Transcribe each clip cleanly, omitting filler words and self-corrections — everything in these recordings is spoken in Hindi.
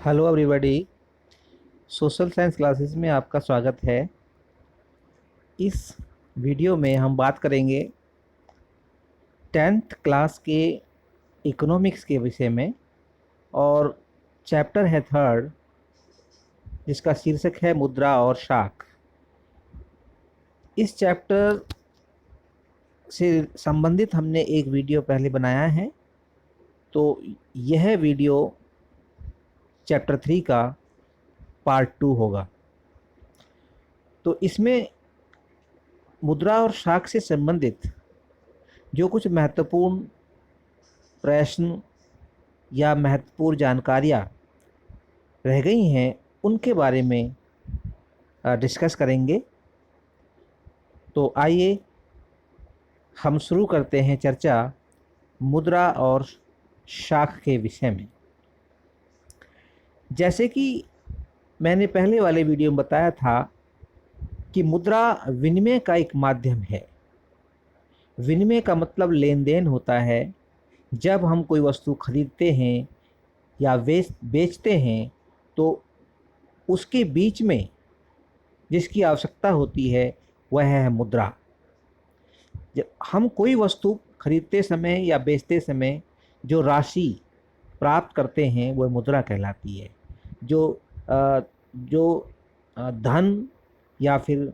Hello everybody. Social science classes में आपका स्वागत है। इस वीडियो में हम बात करेंगे 10th क्लास के इकोनॉमिक्स के विषय में और चैप्टर है थर्ड, जिसका शीर्षक है मुद्रा और शाख। इस चैप्टर से संबंधित हमने एक वीडियो पहले बनाया है, तो यह वीडियो चैप्टर 3 का पार्ट 2 होगा। तो इसमें मुद्रा और शाख से संबंधित जो कुछ महत्वपूर्ण प्रश्न या महत्वपूर्ण जानकारियाँ रह गई हैं उनके बारे में डिस्कस करेंगे। तो आइए हम शुरू करते हैं चर्चा मुद्रा और शाख के विषय में। जैसे कि मैंने पहले वाले वीडियो में बताया था कि मुद्रा विनिमय का एक माध्यम है। विनिमय का मतलब लेन देन होता है। जब हम कोई वस्तु खरीदते हैं या बेचते हैं तो उसके बीच में जिसकी आवश्यकता होती है वह है मुद्रा। जब हम कोई वस्तु खरीदते समय या बेचते समय जो राशि प्राप्त करते हैं वह मुद्रा कहलाती है। जो धन या फिर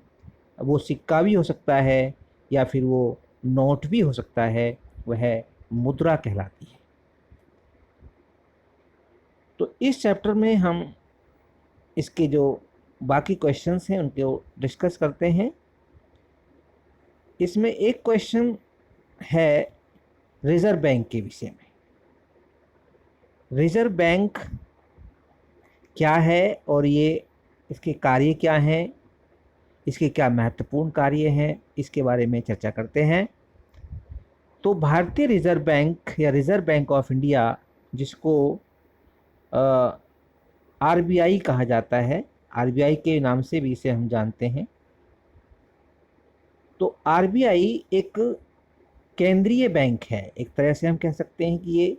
वो सिक्का भी हो सकता है या फिर वो नोट भी हो सकता है, वह मुद्रा कहलाती है। तो इस चैप्टर में हम इसके जो बाकी क्वेश्चंस हैं उनको डिस्कस करते हैं। इसमें एक क्वेश्चन है रिजर्व बैंक के विषय में। रिजर्व बैंक क्या है और ये इसके कार्य क्या हैं, इसके क्या महत्वपूर्ण कार्य हैं, इसके बारे में चर्चा करते हैं। तो भारतीय रिजर्व बैंक या रिजर्व बैंक ऑफ इंडिया, जिसको आरबीआई कहा जाता है, आरबीआई के नाम से भी इसे हम जानते हैं। तो आरबीआई एक केंद्रीय बैंक है। एक तरह से हम कह सकते हैं कि ये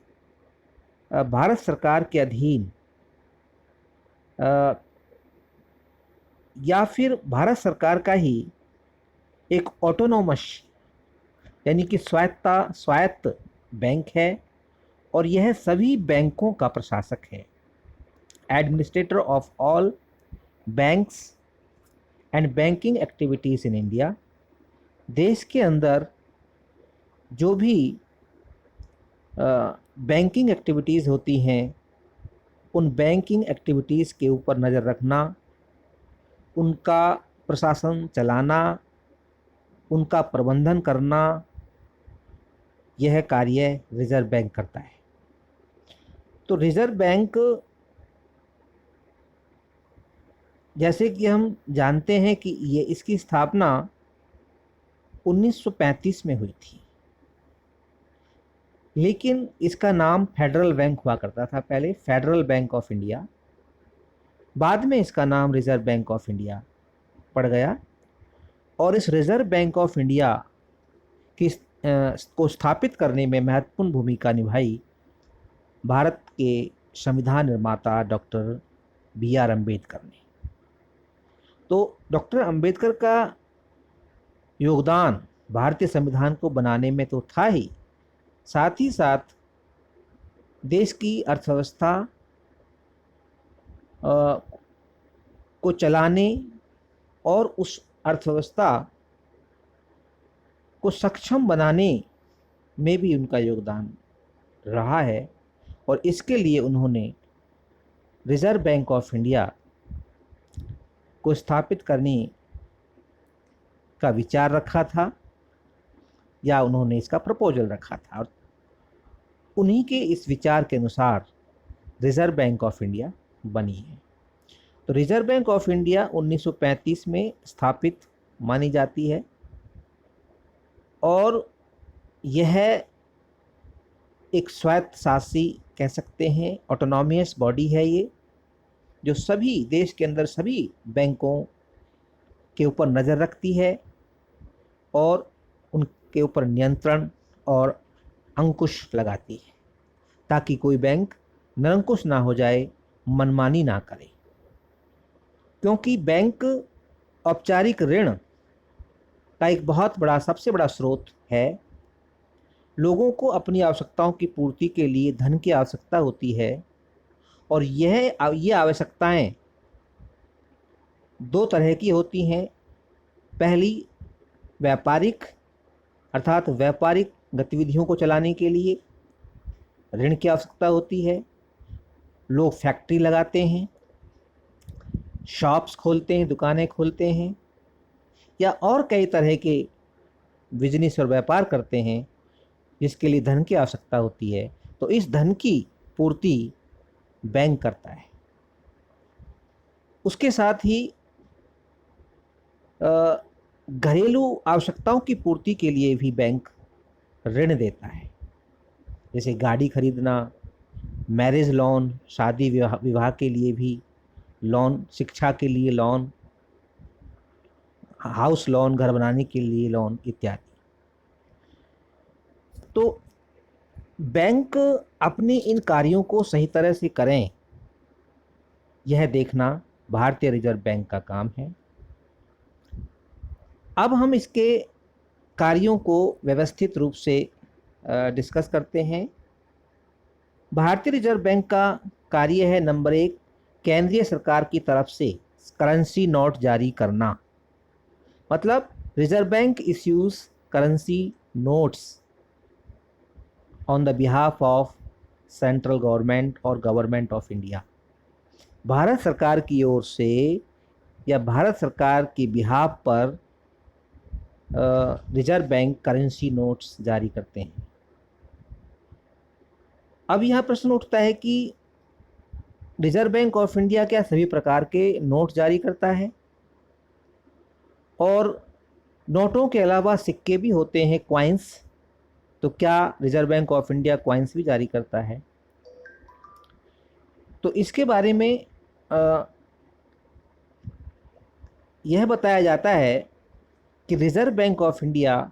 भारत सरकार के अधीन या फिर भारत सरकार का ही एक ऑटोनोमस यानी कि स्वायत्त बैंक है और यह सभी बैंकों का प्रशासक है। Administrator of all banks and banking activities in India. देश के अंदर जो भी बैंकिंग एक्टिविटीज़ होती हैं उन बैंकिंग एक्टिविटीज़ के ऊपर नज़र रखना, उनका प्रशासन चलाना, उनका प्रबंधन करना, यह कार्य रिजर्व बैंक करता है। तो रिजर्व बैंक, जैसे कि हम जानते हैं कि ये इसकी स्थापना 1935 में हुई थी, लेकिन इसका नाम फेडरल बैंक हुआ करता था पहले, फेडरल बैंक ऑफ इंडिया। बाद में इसका नाम रिजर्व बैंक ऑफ इंडिया पड़ गया और इस रिजर्व बैंक ऑफ इंडिया की को स्थापित करने में महत्वपूर्ण भूमिका निभाई भारत के संविधान निर्माता डॉक्टर बी आर अम्बेडकर ने। तो डॉक्टर अम्बेडकर का योगदान भारतीय संविधान को बनाने में तो था ही, साथ ही साथ देश की अर्थव्यवस्था को चलाने और उस अर्थव्यवस्था को सक्षम बनाने में भी उनका योगदान रहा है और इसके लिए उन्होंने रिजर्व बैंक ऑफ इंडिया को स्थापित करने का विचार रखा था या उन्होंने इसका प्रपोजल रखा था और उन्हीं के इस विचार के अनुसार रिजर्व बैंक ऑफ इंडिया बनी है। तो रिजर्व बैंक ऑफ इंडिया 1935 में स्थापित मानी जाती है और यह एक स्वायत्त शासी कह सकते हैं, ऑटोनॉमियस बॉडी है ये, जो सभी देश के अंदर सभी बैंकों के ऊपर नज़र रखती है और उनके ऊपर नियंत्रण और अंकुश लगाती है ताकि कोई बैंक निरंकुश ना हो जाए मनमानी ना करे, क्योंकि बैंक औपचारिक ऋण का एक बहुत बड़ा, सबसे बड़ा स्रोत है। लोगों को अपनी आवश्यकताओं की पूर्ति के लिए धन की आवश्यकता होती है, और ये आवश्यकताएं दो तरह की होती हैं। पहली, व्यापारिक, अर्थात व्यापारिक गतिविधियों को चलाने के लिए ऋण की आवश्यकता होती है। लोग फैक्ट्री लगाते हैं, शॉप्स खोलते हैं, दुकानें खोलते हैं, या और कई तरह के बिजनेस और व्यापार करते हैं जिसके लिए धन की आवश्यकता होती है। तो इस धन की पूर्ति बैंक करता है। उसके साथ ही घरेलू आवश्यकताओं की पूर्ति के लिए भी बैंक ऋण देता है, जैसे गाड़ी खरीदना, मैरिज लोन, शादी विवाह के लिए भी लोन, शिक्षा के लिए लोन, हाउस लोन, घर बनाने के लिए लोन इत्यादि। तो बैंक अपने इन कार्यों को सही तरह से करें, यह देखना भारतीय रिजर्व बैंक का काम है। अब हम इसके कार्यों को व्यवस्थित रूप से डिस्कस करते हैं। भारतीय रिजर्व बैंक का कार्य है, नंबर 1, केंद्रीय सरकार की तरफ से करेंसी नोट जारी करना। मतलब reserve bank issues currency notes on the behalf of central government और गवर्नमेंट ऑफ इंडिया। भारत सरकार की ओर से या भारत सरकार के बिहाफ पर रिजर्व बैंक करेंसी नोट्स जारी करते हैं। अब यह प्रश्न उठता है कि रिजर्व बैंक ऑफ इंडिया क्या सभी प्रकार के नोट जारी करता है? और नोटों के अलावा सिक्के भी होते हैं, क्वाइंस, तो क्या reserve bank of India coins भी जारी करता है? तो इसके बारे में यह बताया जाता है कि रिजर्व बैंक ऑफ इंडिया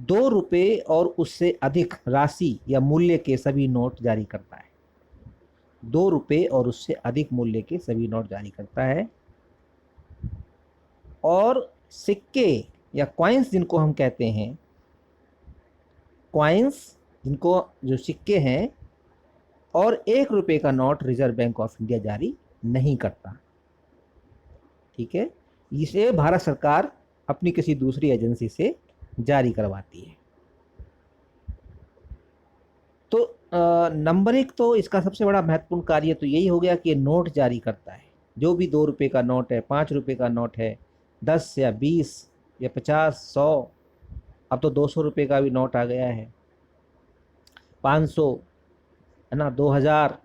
2 रुपये और उससे अधिक राशि या मूल्य के सभी नोट जारी करता है। 2 रुपये और उससे अधिक मूल्य के सभी नोट जारी करता है। और सिक्के या कॉइन्स जिनको हम कहते हैं, कॉइन्स जिनको, जो सिक्के हैं, और 1 रुपये का note reserve bank of India जारी नहीं करता। ठीक है, इसे भारत सरकार अपनी किसी दूसरी एजेंसी से जारी करवाती है। तो नंबर 1 तो इसका सबसे बड़ा महत्वपूर्ण कार्य तो यही हो गया कि ये नोट जारी करता है। जो भी 2 रुपये का नोट है, 5 रुपये का नोट है, 10 या 20 या 50, 100, अब तो 200 रुपये का भी नोट आ गया है, 500, है ना, 2000।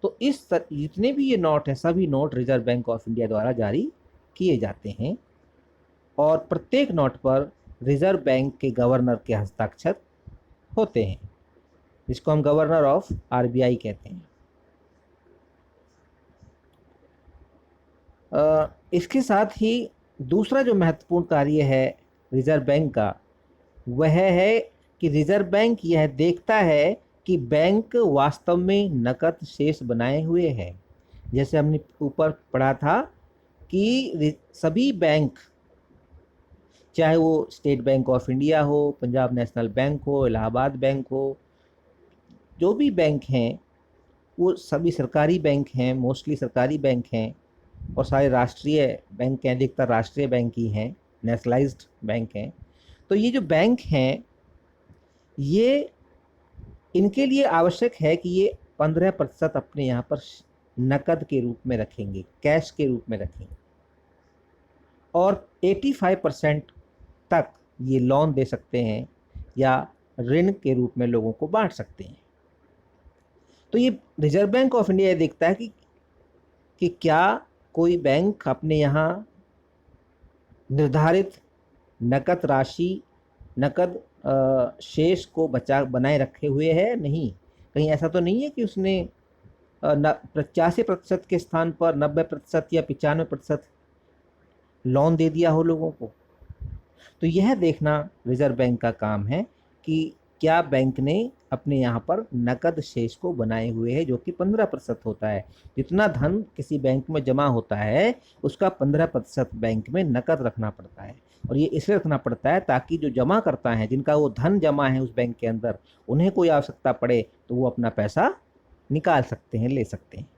तो जितने भी ये नोट हैं, सभी note reserve bank of India द्वारा जारी किए जाते हैं, और प्रत्येक नोट पर रिजर्व बैंक के गवर्नर के हस्ताक्षर होते हैं, जिसको हम गवर्नर ऑफ आरबीआई कहते हैं। इसके साथ ही दूसरा जो महत्वपूर्ण कार्य है रिजर्व बैंक का, वह है कि रिजर्व बैंक यह देखता है कि बैंक वास्तव में नकद शेष बनाए हुए है। जैसे हमने ऊपर पढ़ा था कि सभी बैंक, चाहे वो स्टेट बैंक ऑफ इंडिया हो, पंजाब नेशनल बैंक हो, इलाहाबाद बैंक हो, जो भी बैंक हैं वो सभी सरकारी बैंक हैं, मोस्टली सरकारी बैंक हैं, और सारे राष्ट्रीय बैंक हैं, अधिकतर राष्ट्रीय बैंक ही हैं, नेशनलाइज्ड बैंक हैं। तो ये जो बैंक हैं, ये, इनके लिए आवश्यक है कि ये 15% अपने यहाँ पर नकद के रूप में रखेंगे, कैश के रूप में रखेंगे, और 85% तक ये लोन दे सकते हैं या ऋण के रूप में लोगों को बांट सकते हैं। तो ये रिजर्व बैंक ऑफ इंडिया देखता है कि क्या कोई बैंक अपने यहाँ निर्धारित नकद राशि, नकद शेष को बनाए रखे हुए है, नहीं, कहीं ऐसा तो नहीं है कि उसने 85% के स्थान पर 90% या 95% लोन दे दिया हो लोगों को। तो यह देखना रिजर्व बैंक का काम है कि क्या बैंक ने अपने यहाँ पर नकद शेष को बनाए हुए है, जो कि 15% होता है। जितना धन किसी बैंक में जमा होता है उसका 15% बैंक में नकद रखना पड़ता है। और ये इसलिए रखना पड़ता है ताकि जो जमा करता है, जिनका वो धन जमा है उस बैंक के अंदर, उन्हें कोई आवश्यकता पड़े तो वो अपना पैसा निकाल सकते हैं, ले सकते हैं।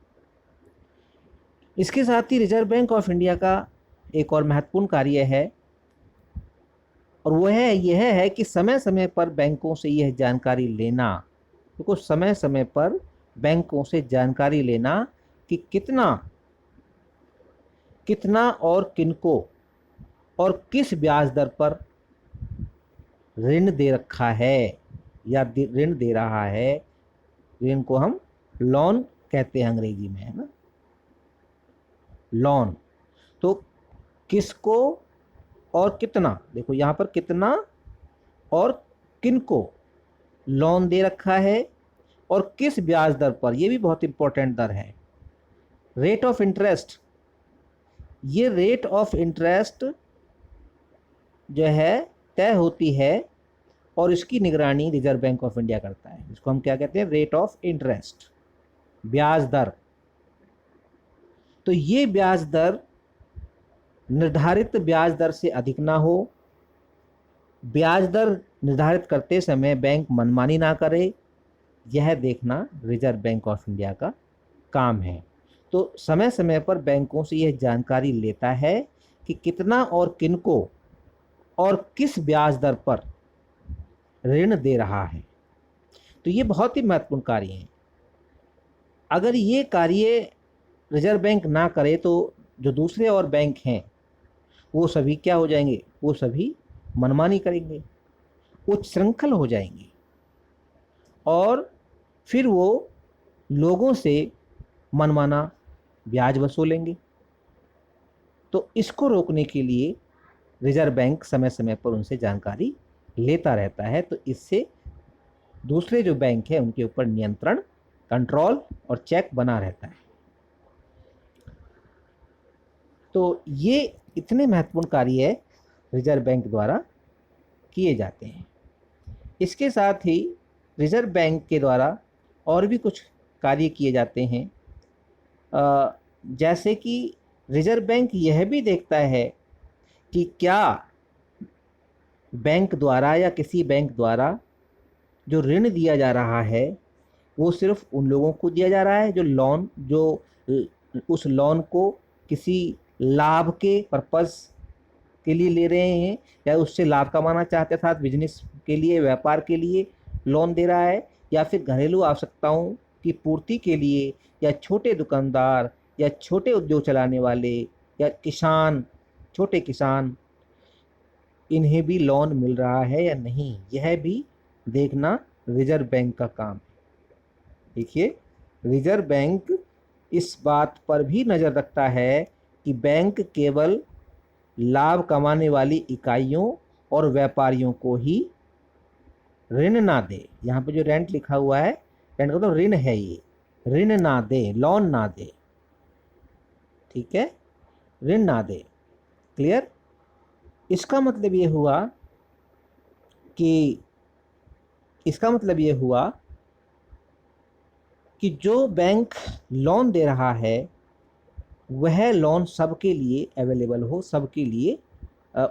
इसके साथ ही रिजर्व बैंक ऑफ इंडिया का एक और महत्वपूर्ण कार्य है, और वह यह है कि समय समय पर बैंकों से यह जानकारी लेना, क्योंकि समय समय पर बैंकों से जानकारी लेना कि कितना कितना और किनको और किस ब्याज दर पर ऋण दे रखा है या ऋण दे रहा है। ऋण को हम लोन कहते हैं अंग्रेजी में, है ना, लोन। तो किसको और कितना, देखो यहाँ पर कितना और किनको लोन दे रखा है और किस ब्याज दर पर, यह भी बहुत इंपॉर्टेंट दर है। रेट ऑफ इंटरेस्ट, ये रेट ऑफ इंटरेस्ट जो है तय होती है और इसकी निगरानी रिजर्व बैंक ऑफ इंडिया करता है। इसको हम क्या कहते हैं, रेट ऑफ इंटरेस्ट, ब्याज दर। तो ये ब्याज दर निर्धारित ब्याज दर से अधिक ना हो। ब्याज दर निर्धारित करते समय बैंक मनमानी ना करे, यह देखना रिजर्व बैंक ऑफ इंडिया का काम है। तो समय समय पर बैंकों से यह जानकारी लेता है कि कितना और किनको और किस ब्याज दर पर ऋण दे रहा है। तो ये बहुत ही महत्वपूर्ण कार्य है। अगर ये कार्य रिजर्व बैंक ना करे तो जो दूसरे और बैंक हैं वो सभी क्या हो जाएंगे, वो सभी मनमानी करेंगे, उच्च श्रृंखल हो जाएंगे और फिर वो लोगों से मनमाना ब्याज वसूलेंगे। तो इसको रोकने के लिए रिजर्व बैंक समय समय पर उनसे जानकारी लेता रहता है। तो इससे दूसरे जो बैंक है उनके ऊपर नियंत्रण, कंट्रोल और चेक बना रहता है। तो ये इतने महत्वपूर्ण कार्य रिजर्व बैंक द्वारा किए जाते हैं। इसके साथ ही रिजर्व बैंक के द्वारा और भी कुछ कार्य किए जाते हैं, जैसे कि रिजर्व बैंक यह भी देखता है कि क्या बैंक द्वारा या किसी बैंक द्वारा जो ऋण दिया जा रहा है वो सिर्फ उन लोगों को दिया जा रहा है जो उस लोन को किसी लाभ के पर्पस के लिए ले रहे हैं या उससे लाभ कमाना चाहते, साथ बिजनेस के लिए, व्यापार के लिए लोन दे रहा है, या फिर घरेलू आवश्यकताओं की पूर्ति के लिए, या छोटे दुकानदार या छोटे उद्योग चलाने वाले या किसान, छोटे किसान, इन्हें भी लोन मिल रहा है या नहीं, यह भी देखना रिजर्व बैंक का काम है। देखिए, रिजर्व बैंक इस बात पर भी नज़र रखता है कि बैंक केवल लाभ कमाने वाली इकाइयों और व्यापारियों को ही ऋण ना दे। यहाँ पे जो रेंट लिखा हुआ है, रेंट का मतलब ऋण है, ये ऋण ना दे, लोन ना दे, ठीक है, ऋण ना दे। क्लियर? इसका मतलब ये हुआ कि जो बैंक लोन दे रहा है वह लोन सबके लिए अवेलेबल हो, सबके लिए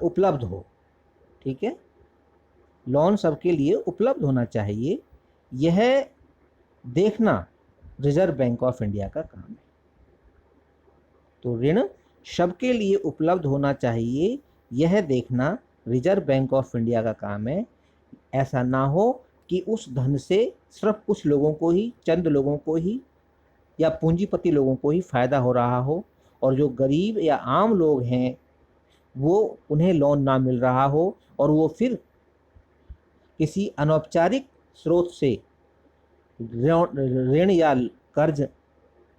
उपलब्ध हो। ठीक है, लोन सबके लिए उपलब्ध होना चाहिए, यह देखना रिजर्व बैंक ऑफ इंडिया का काम है। तो ऋण सबके लिए उपलब्ध होना चाहिए, यह देखना रिजर्व बैंक ऑफ इंडिया का काम है। ऐसा ना हो कि उस धन से सिर्फ कुछ लोगों को ही, चंद लोगों को ही या पूंजीपति लोगों को ही फायदा हो रहा हो और जो गरीब या आम लोग हैं वो उन्हें लोन ना मिल रहा हो और वो फिर किसी अनौपचारिक स्रोत से ऋण या कर्ज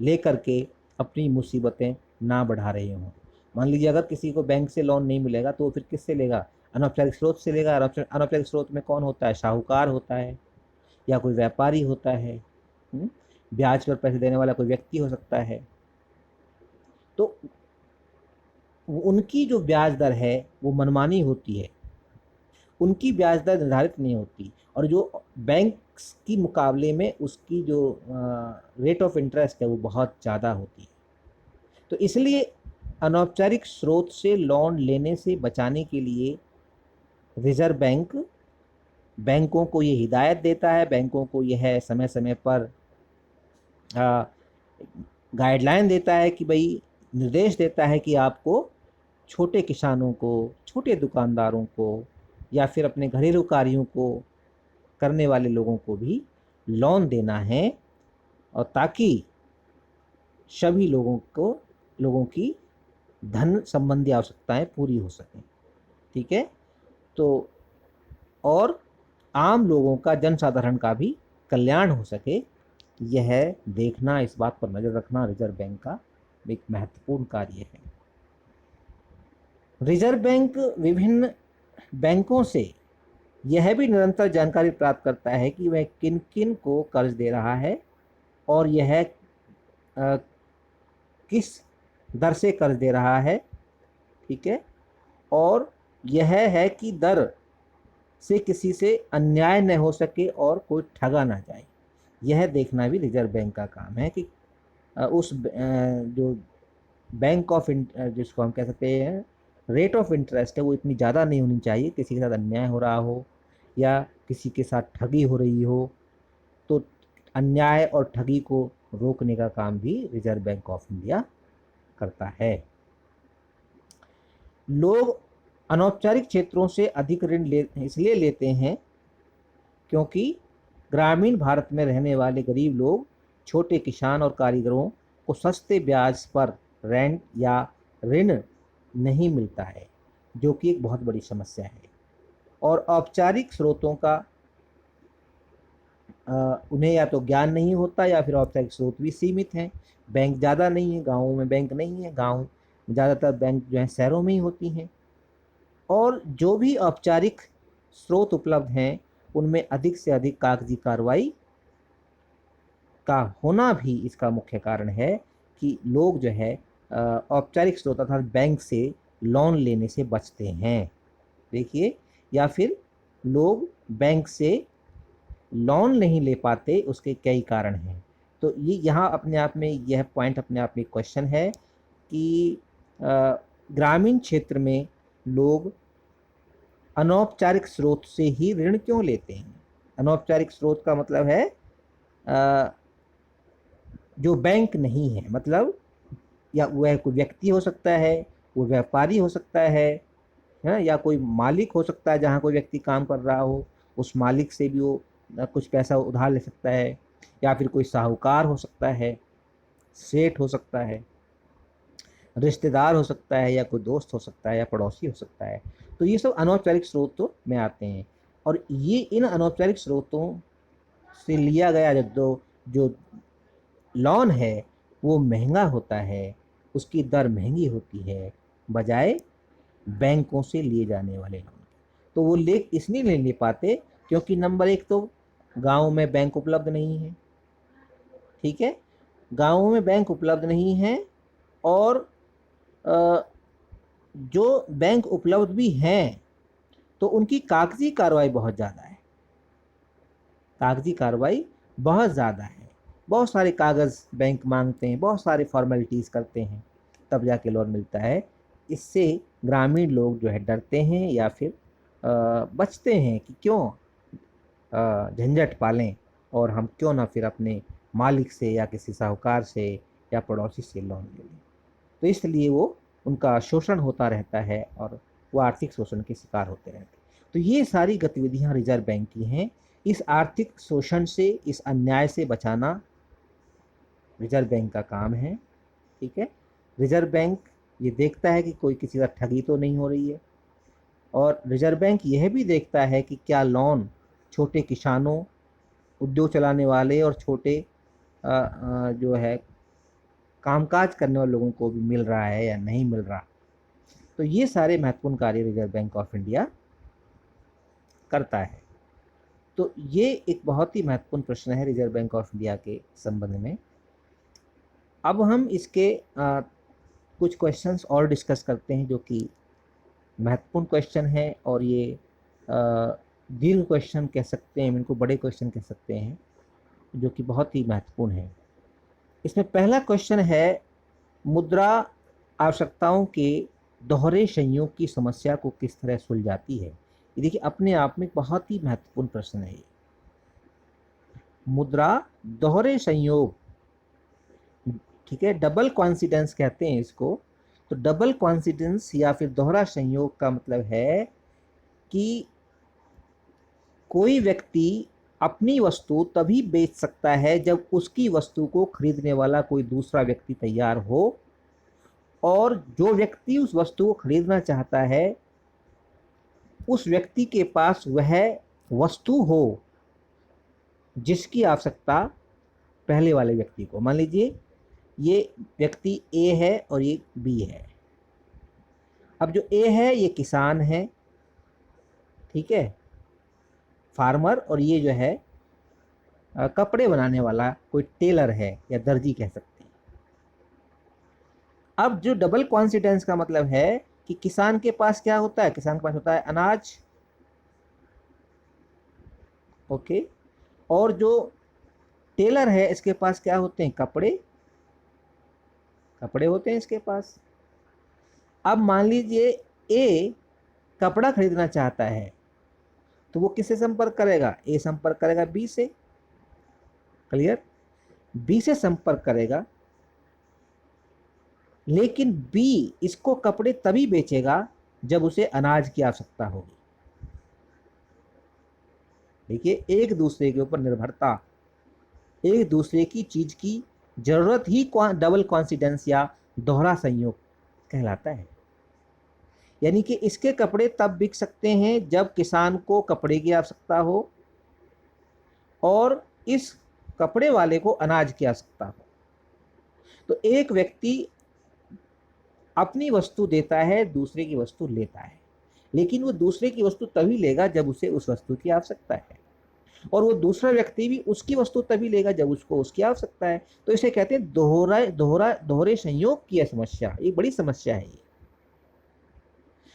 लेकर के अपनी मुसीबतें ना बढ़ा रहे हों। मान लीजिए अगर किसी को बैंक से लोन नहीं मिलेगा तो वो फिर किससे लेगा, अनौपचारिक स्रोत से लेगा। अनौपचारिक स्रोत में कौन होता है, साहूकार होता है या कोई व्यापारी होता है, ब्याज पर पैसे देने वाला कोई व्यक्ति हो सकता है। तो उनकी जो ब्याज दर है वो मनमानी होती है, उनकी ब्याज दर निर्धारित नहीं होती और जो बैंक की मुकाबले में उसकी जो रेट ऑफ इंटरेस्ट है वो बहुत ज़्यादा होती है। तो इसलिए अनौपचारिक स्रोत से लोन लेने से बचाने के लिए रिजर्व बैंक बैंकों को ये हिदायत देता है, बैंकों को यह समय समय पर गाइडलाइन देता है कि भाई, निर्देश देता है कि आपको छोटे किसानों को, छोटे दुकानदारों को या फिर अपने घरेलू कार्यों को करने वाले लोगों को भी लोन देना है, और ताकि सभी लोगों की धन संबंधी आवश्यकताएं पूरी हो सकें। ठीक है, तो और आम लोगों का, जनसाधारण का भी कल्याण हो सके, यह देखना, इस बात पर नज़र रखना रिजर्व बैंक का एक महत्वपूर्ण कार्य है। रिजर्व बैंक विभिन्न बैंकों से यह भी निरंतर जानकारी प्राप्त करता है कि वह किन किन को कर्ज दे रहा है और यह किस दर से कर्ज दे रहा है। ठीक है, और यह है कि दर से किसी से अन्याय न हो सके और कोई ठगा ना जाए, यह देखना भी रिजर्व बैंक का काम है कि उस जो बैंक ऑफ जिसको हम कह सकते हैं रेट ऑफ इंटरेस्ट है, वो इतनी ज़्यादा नहीं होनी चाहिए, किसी के साथ अन्याय हो रहा हो या किसी के साथ ठगी हो रही हो, तो अन्याय और ठगी को रोकने का काम भी रिजर्व बैंक ऑफ इंडिया करता है। लोग अनौपचारिक क्षेत्रों से अधिक ऋण इसलिए लेते हैं क्योंकि ग्रामीण भारत में रहने वाले गरीब लोग, छोटे किसान और कारीगरों को सस्ते ब्याज पर रेंट या ऋण नहीं मिलता है, जो कि एक बहुत बड़ी समस्या है। और औपचारिक स्रोतों का उन्हें या तो ज्ञान नहीं होता या फिर औपचारिक स्रोत भी सीमित हैं। बैंक ज़्यादा नहीं है, गाँवों में बैंक नहीं है, गाँव ज़्यादातर बैंक जो है शहरों में ही होती हैं। और जो भी औपचारिक स्रोत उपलब्ध हैं उनमें अधिक से अधिक कागजी कार्रवाई का होना भी इसका मुख्य कारण है कि लोग जो है औपचारिक स्रोत अर्थात बैंक से लोन लेने से बचते हैं। देखिए, या फिर लोग बैंक से लोन नहीं ले पाते, उसके कई कारण हैं। तो ये यहाँ अपने आप में, यह पॉइंट अपने आप में क्वेश्चन है कि ग्रामीण क्षेत्र में लोग अनौपचारिक स्रोत से ही ऋण क्यों लेते हैं। अनौपचारिक स्रोत का मतलब है जो बैंक नहीं है, मतलब या वह कोई व्यक्ति हो सकता है, वो व्यापारी हो सकता है, या कोई मालिक हो सकता है, जहाँ कोई व्यक्ति काम कर रहा हो उस मालिक से भी वो कुछ पैसा उधार ले सकता है, या फिर कोई साहूकार हो सकता है, सेठ हो सकता है, रिश्तेदार हो सकता है, या कोई दोस्त हो सकता है, या पड़ोसी हो सकता है। तो ये सब अनौपचारिक स्रोतों में आते हैं, और ये इन अनौपचारिक स्रोतों से लिया गया जो लोन है वो महंगा होता है, उसकी दर महंगी होती है बजाय बैंकों से लिए जाने वाले लोन। तो वो इसलिए नहीं ले पाते क्योंकि नंबर एक तो गाँव में बैंक उपलब्ध नहीं है। ठीक है, गाँवों में बैंक उपलब्ध नहीं है, और जो बैंक उपलब्ध भी हैं तो उनकी कागजी कार्रवाई बहुत ज़्यादा है, कागजी कार्रवाई बहुत ज़्यादा है, बहुत सारे कागज़ बैंक मांगते हैं, बहुत सारे फॉर्मेलिटीज़ करते हैं, तब जाके लोन मिलता है। इससे ग्रामीण लोग जो है डरते हैं या फिर बचते हैं कि क्यों झंझट पालें, और हम क्यों ना फिर अपने मालिक से या किसी साहूकार से या पड़ोसी से लोन ले लें। तो इसलिए वो उनका शोषण होता रहता है और वो आर्थिक शोषण के शिकार होते रहते हैं। तो ये सारी गतिविधियां रिजर्व बैंक की हैं। इस आर्थिक शोषण से, इस अन्याय से बचाना रिजर्व बैंक का काम है। ठीक है, रिजर्व बैंक ये देखता है कि कोई किसी का ठगी तो नहीं हो रही है, और रिजर्व बैंक यह भी देखता है कि क्या लोन छोटे किसानों, उद्योग चलाने वाले और छोटे जो है कामकाज करने वाले लोगों को भी मिल रहा है या नहीं मिल रहा। तो ये सारे महत्वपूर्ण कार्य रिजर्व बैंक ऑफ इंडिया करता है। तो ये एक बहुत ही महत्वपूर्ण प्रश्न है रिजर्व बैंक ऑफ इंडिया के संबंध में। अब हम इसके कुछ क्वेश्चंस और डिस्कस करते हैं जो कि महत्वपूर्ण क्वेश्चन है, और ये दीर्घ क्वेश्चन कह सकते हैं, इनको बड़े क्वेश्चन कह सकते हैं, जो कि बहुत ही महत्वपूर्ण है। इसमें पहला क्वेश्चन है, मुद्रा आवश्यकताओं के दोहरे संयोग की समस्या को किस तरह सुलझाती है। ये देखिए अपने आप में बहुत ही महत्वपूर्ण प्रश्न है। मुद्रा दोहरे संयोग, ठीक है, डबल कॉन्सिडेंस कहते हैं इसको। तो डबल कॉन्सिडेंस या फिर दोहरा संयोग का मतलब है कि कोई व्यक्ति अपनी वस्तु तभी बेच सकता है जब उसकी वस्तु को खरीदने वाला कोई दूसरा व्यक्ति तैयार हो, और जो व्यक्ति उस वस्तु को खरीदना चाहता है उस व्यक्ति के पास वह वस्तु हो जिसकी आवश्यकता पहले वाले व्यक्ति को। मान लीजिए ये व्यक्ति ए है और ये बी है। अब जो ए है ये किसान है, ठीक है, फार्मर, और ये जो है कपड़े बनाने वाला कोई टेलर है या दर्जी कह सकते हैं। अब जो डबल कॉन्सिडेंस का मतलब है कि किसान के पास क्या होता है, किसान के पास होता है अनाज, ओके, और जो टेलर है इसके पास क्या होते हैं, कपड़े, कपड़े होते हैं इसके पास। अब मान लीजिए ए कपड़ा खरीदना चाहता है, तो वो किससे संपर्क करेगा, ए संपर्क करेगा बी से, क्लियर, बी से संपर्क करेगा, लेकिन बी इसको कपड़े तभी बेचेगा जब उसे अनाज की आवश्यकता होगी। देखिए एक दूसरे के ऊपर निर्भरता, एक दूसरे की चीज की जरूरत ही डबल कॉन्सिडेंस या दोहरा संयोग कहलाता है। यानी कि इसके कपड़े तब बिक सकते हैं जब किसान को कपड़े की आवश्यकता हो और इस कपड़े वाले को अनाज की आवश्यकता हो। तो एक व्यक्ति अपनी वस्तु देता है, दूसरे की वस्तु लेता है, लेकिन वो दूसरे की वस्तु तभी लेगा जब उसे उस वस्तु की आवश्यकता है, और वो दूसरा व्यक्ति भी उसकी वस्तु तभी लेगा जब उसको उसकी आवश्यकता है। तो इसे कहते हैं दोहरे संयोग की समस्या। ये बड़ी समस्या है ये।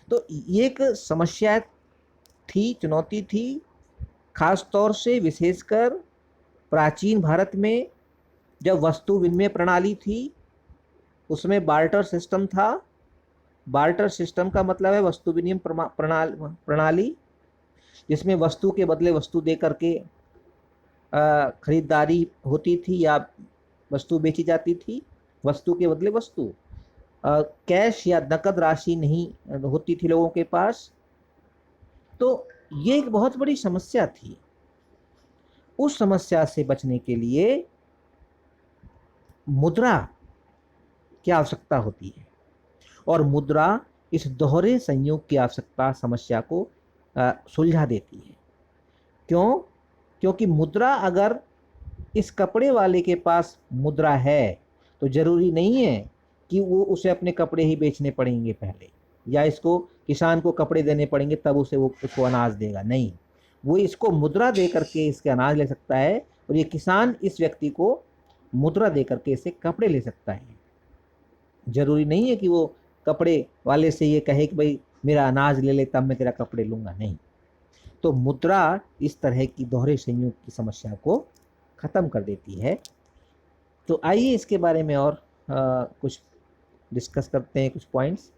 तो ये एक समस्या थी, चुनौती थी, खास तौर से विशेषकर प्राचीन भारत में जब वस्तु विनिमय प्रणाली थी, उसमें बार्टर सिस्टम था। बार्टर सिस्टम का मतलब है वस्तु विनिमय प्रणाली, जिसमें वस्तु के बदले वस्तु दे करके खरीदारी होती थी या वस्तु बेची जाती थी, वस्तु के बदले वस्तु। कैश या नकद राशि नहीं होती थी लोगों के पास। तो ये एक बहुत बड़ी समस्या थी। उस समस्या से बचने के लिए मुद्रा की आवश्यकता होती है, और मुद्रा इस दोहरे संयोग की आवश्यकता समस्या को सुलझा देती है। क्यों? क्योंकि मुद्रा, अगर इस कपड़े वाले के पास मुद्रा है तो जरूरी नहीं है कि वो उसे अपने कपड़े ही बेचने पड़ेंगे पहले, या इसको किसान को कपड़े देने पड़ेंगे तब वो उसको अनाज देगा। नहीं, वो इसको मुद्रा दे करके इसके अनाज ले सकता है, और ये किसान इस व्यक्ति को मुद्रा दे करके इससे कपड़े ले सकता है। जरूरी नहीं है कि वो कपड़े वाले से ये कहे कि भाई मेरा अनाज ले ले तब मैं तेरा कपड़े लूंगा, नहीं। तो मुद्रा इस तरह की दोहरे संयोग की समस्या को खत्म कर देती है। तो आइए इसके बारे में और कुछ डिस्कस करते हैं, कुछ पॉइंट्स।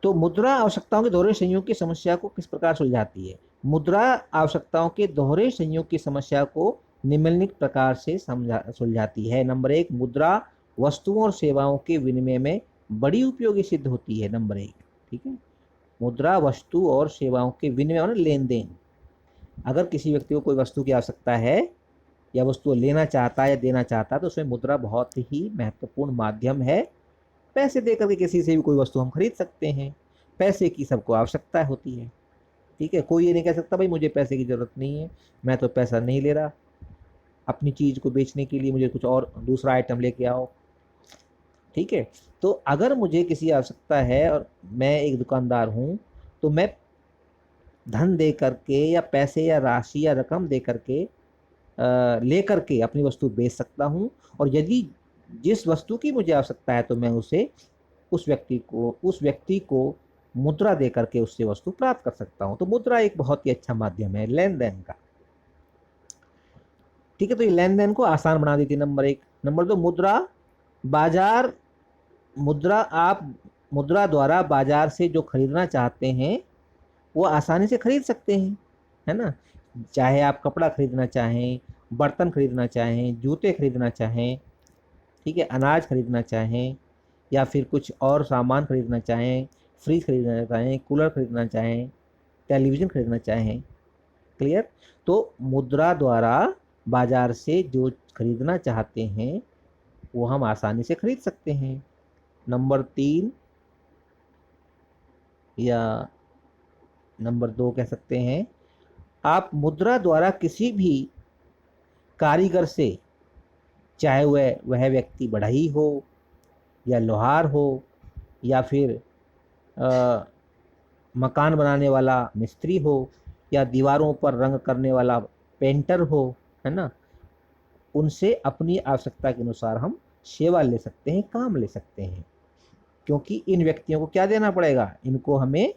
तो मुद्रा आवश्यकताओं के दोहरे संयोग की समस्या को किस प्रकार सुलझाती है। मुद्रा आवश्यकताओं के दोहरे संयोग की समस्या को निम्नलिखित प्रकार से सुलझाती है। नंबर 1, मुद्रा वस्तुओं और सेवाओं के विनिमय में बड़ी उपयोगी सिद्ध होती है। नंबर 1, ठीक है, मुद्रा वस्तु और सेवाओं के विनिमय में लेन देन। अगर किसी व्यक्ति को कोई वस्तु की आवश्यकता है या वस्तु लेना चाहता है या देना चाहता है तो उसमें मुद्रा बहुत ही महत्वपूर्ण माध्यम है। पैसे देकर के किसी से भी कोई वस्तु हम खरीद सकते हैं। पैसे की सबको आवश्यकता होती है, ठीक है। कोई ये नहीं कह सकता भाई मुझे पैसे की जरूरत नहीं है, मैं तो पैसा नहीं ले रहा, अपनी चीज को बेचने के लिए मुझे कुछ और दूसरा आइटम लेके आओ, ठीक है। तो अगर मुझे किसी आवश्यकता है और मैं एक दुकानदार हूं, तो मैं धन दे करके या पैसे या राशि या रकम दे करके ले करके अपनी वस्तु बेच सकता हूं। और यदि जिस वस्तु की मुझे आवश्यकता है तो मैं उस व्यक्ति को मुद्रा दे करके उससे वस्तु प्राप्त कर सकता हूं। तो मुद्रा एक बहुत ही अच्छा माध्यम है लेन देन का। ठीक है, तो ये लेन देन को आसान बना देती है, नंबर एक। नंबर दो, मुद्रा बाजार, मुद्रा आप मुद्रा द्वारा बाजार से जो खरीदना चाहते हैं वो आसानी से खरीद सकते हैं, है ना। चाहे आप कपड़ा खरीदना चाहें, बर्तन खरीदना चाहें, जूते खरीदना चाहें, ठीक है, अनाज खरीदना चाहें, या फिर कुछ और सामान खरीदना चाहें, फ्रिज खरीदना चाहें, कूलर खरीदना चाहें, टेलीविज़न खरीदना चाहें। क्लियर। तो मुद्रा द्वारा बाजार से जो खरीदना चाहते हैं वो हम आसानी से खरीद सकते हैं। नंबर तीन या नंबर दो कह सकते हैं, आप मुद्रा द्वारा किसी भी कारीगर से, चाहे वह व्यक्ति बढ़ई हो या लोहार हो या फिर अ, मकान बनाने वाला मिस्त्री हो या दीवारों पर रंग करने वाला पेंटर हो, है ना, उनसे अपनी आवश्यकता के अनुसार हम सेवा ले सकते हैं, काम ले सकते हैं। क्योंकि इन व्यक्तियों को क्या देना पड़ेगा, इनको हमें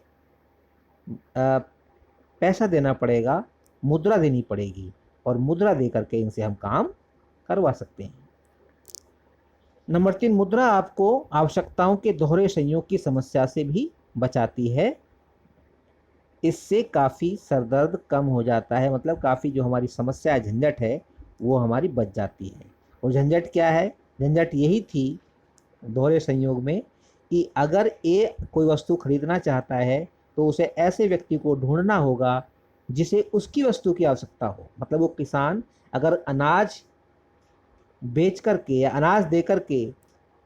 पैसा देना पड़ेगा, मुद्रा देनी पड़ेगी, और मुद्रा दे करके इनसे हम काम करवा सकते हैं। नंबर तीन, मुद्रा आपको आवश्यकताओं के दोहरे संयोग की समस्या से भी बचाती है। इससे काफ़ी सरदर्द कम हो जाता है, मतलब काफ़ी जो हमारी समस्या झंझट है वो हमारी बच जाती है। और झंझट क्या है, झंझट यही थी दोहरे संयोग में कि अगर ए कोई वस्तु खरीदना चाहता है तो उसे ऐसे व्यक्ति को ढूंढना होगा जिसे उसकी वस्तु की आवश्यकता हो। मतलब वो किसान अगर अनाज बेच करके या अनाज दे करके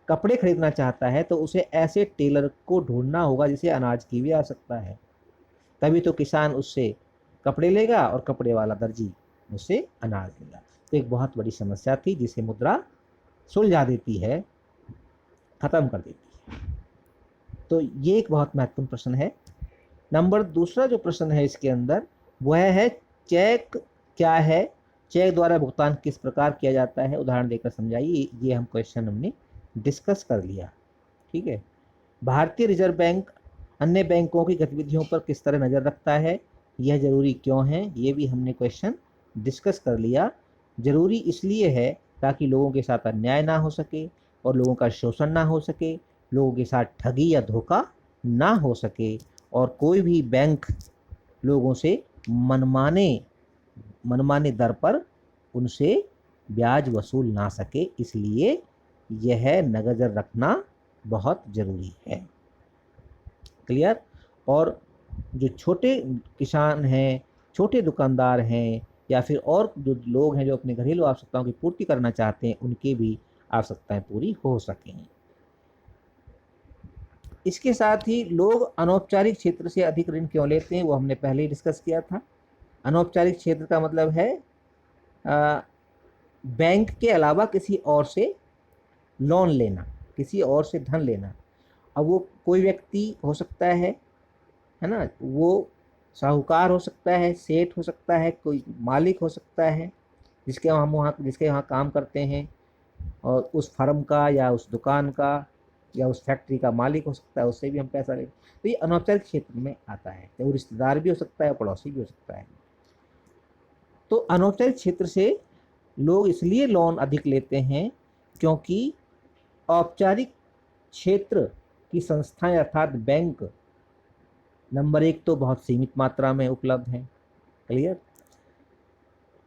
कपड़े खरीदना चाहता है तो उसे ऐसे टेलर को ढूंढना होगा जिसे अनाज की भी आवश्यकता है। तभी तो किसान उससे कपड़े लेगा और कपड़े वाला दर्जी उससे अनाज लेगा। तो एक बहुत बड़ी समस्या थी जिसे मुद्रा सुलझा देती है, खत्म कर देती है। तो ये एक बहुत महत्वपूर्ण प्रश्न है। नंबर दूसरा जो प्रश्न है इसके अंदर वह है, चेक क्या है, चेक द्वारा भुगतान किस प्रकार किया जाता है, उदाहरण देकर समझाइए। ये हम क्वेश्चन हमने डिस्कस कर लिया। ठीक है। भारतीय रिजर्व बैंक अन्य बैंकों की गतिविधियों पर किस तरह नज़र रखता है, यह जरूरी क्यों है, ये भी हमने क्वेश्चन डिस्कस कर लिया। जरूरी इसलिए है ताकि लोगों के साथ अन्याय ना हो सके और लोगों का शोषण ना हो सके, लोगों के साथ ठगी या धोखा ना हो सके, और कोई भी बैंक लोगों से मनमाने मनमाने दर पर उनसे ब्याज वसूल ना सके, इसलिए यह नज़र रखना बहुत ज़रूरी है। क्लियर। और जो छोटे किसान हैं, छोटे दुकानदार हैं, या फिर और जो लोग हैं जो अपने घरेलू आवश्यकताओं की पूर्ति करना चाहते हैं, उनकी भी आवश्यकताएं पूरी हो सकें। इसके साथ ही लोग अनौपचारिक क्षेत्र से अधिक ऋण क्यों लेते हैं वो हमने पहले ही डिस्कस किया था। अनौपचारिक क्षेत्र का मतलब है बैंक के अलावा किसी और से लोन लेना, किसी और से धन लेना। अब वो कोई व्यक्ति हो सकता है ना, वो साहूकार हो सकता है, सेठ हो सकता है, कोई मालिक हो सकता है जिसके वहाँ काम करते हैं, और उस फर्म का या उस दुकान का या उस फैक्ट्री का मालिक हो सकता है, उससे भी हम पैसा ले। तो ये अनौपचारिक क्षेत्र में आता है, तो वो रिश्तेदार भी हो सकता है, पड़ोसी भी हो सकता है। तो अनौपचारिक क्षेत्र से लोग इसलिए लोन अधिक लेते हैं क्योंकि औपचारिक क्षेत्र की संस्थाएं अर्थात बैंक नंबर एक तो बहुत सीमित मात्रा में उपलब्ध है। क्लियर।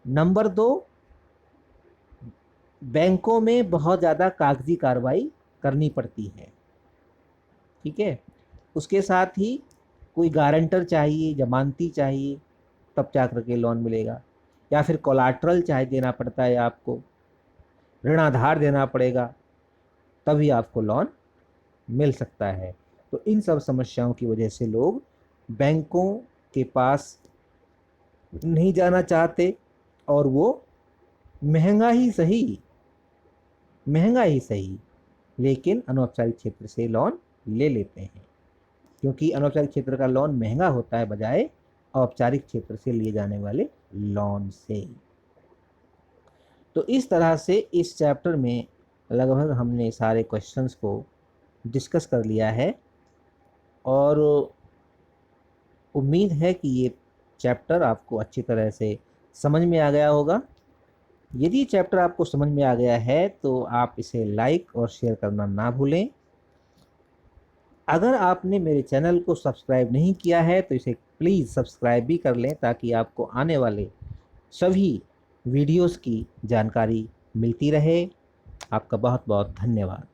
नंबर दो, बैंकों में बहुत ज़्यादा कागजी कार्रवाई करनी पड़ती है। ठीक है। उसके साथ ही कोई गारंटर चाहिए, जमानती चाहिए, तब जा करके लोन मिलेगा, या फिर कोलाट्रल चाहे देना पड़ता है आपको, ऋणाधार देना पड़ेगा, तभी आपको लोन मिल सकता है। तो इन सब समस्याओं की वजह से लोग बैंकों के पास नहीं जाना चाहते, और वो महंगा ही सही, महंगा ही सही, लेकिन अनौपचारिक क्षेत्र से लोन ले लेते हैं, क्योंकि अनौपचारिक क्षेत्र का लोन महंगा होता है बजाय औपचारिक क्षेत्र से लिए जाने वाले लोन से। तो इस तरह से इस चैप्टर में लगभग हमने सारे क्वेश्चंस को डिस्कस कर लिया है। और उम्मीद है कि ये चैप्टर आपको अच्छी तरह से समझ में आ गया होगा। यदि ये चैप्टर आपको समझ में आ गया है तो आप इसे लाइक और शेयर करना ना भूलें। अगर आपने मेरे चैनल को सब्सक्राइब नहीं किया है तो इसे प्लीज़ सब्सक्राइब भी कर लें, ताकि आपको आने वाले सभी वीडियोस की जानकारी मिलती रहे। आपका बहुत बहुत धन्यवाद।